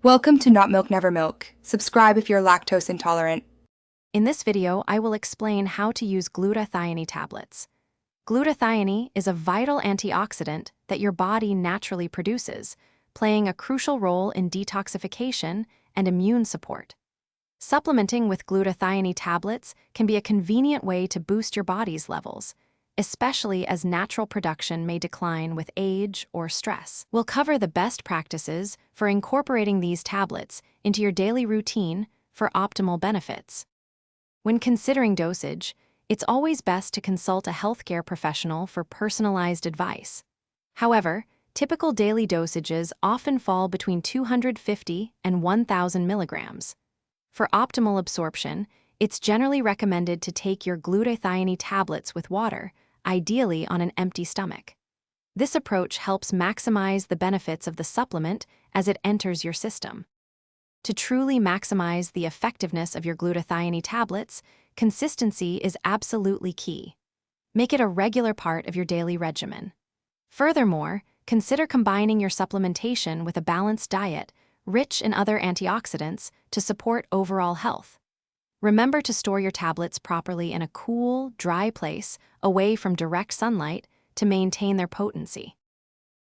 Welcome to Not Milk Never Milk. Subscribe if you're lactose intolerant. In this video, I will explain how to use glutathione tablets. Glutathione is a vital antioxidant that your body naturally produces, playing a crucial role in detoxification and immune support. Supplementing with glutathione tablets can be a convenient way to boost your body's levels, especially as natural production may decline with age or stress. We'll cover the best practices for incorporating these tablets into your daily routine for optimal benefits. When considering dosage, it's always best to consult a healthcare professional for personalized advice. However, typical daily dosages often fall between 250 and 1,000 milligrams. For optimal absorption, it's generally recommended to take your glutathione tablets with water, ideally on an empty stomach. This approach helps maximize the benefits of the supplement as it enters your system. To truly maximize the effectiveness of your glutathione tablets, consistency is absolutely key. Make it a regular part of your daily regimen. Furthermore, consider combining your supplementation with a balanced diet, rich in other antioxidants, to support overall health. Remember to store your tablets properly in a cool, dry place away from direct sunlight to maintain their potency.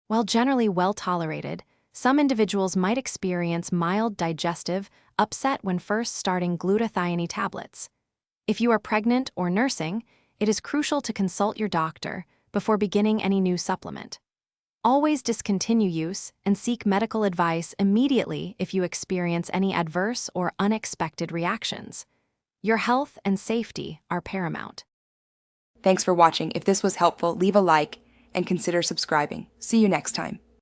While generally well tolerated, some individuals might experience mild digestive upset when first starting glutathione tablets. If you are pregnant or nursing, it is crucial to consult your doctor before beginning any new supplement. Always discontinue use and seek medical advice immediately if you experience any adverse or unexpected reactions. Your health and safety are paramount. Thanks for watching. If this was helpful, leave a like and consider subscribing. See you next time.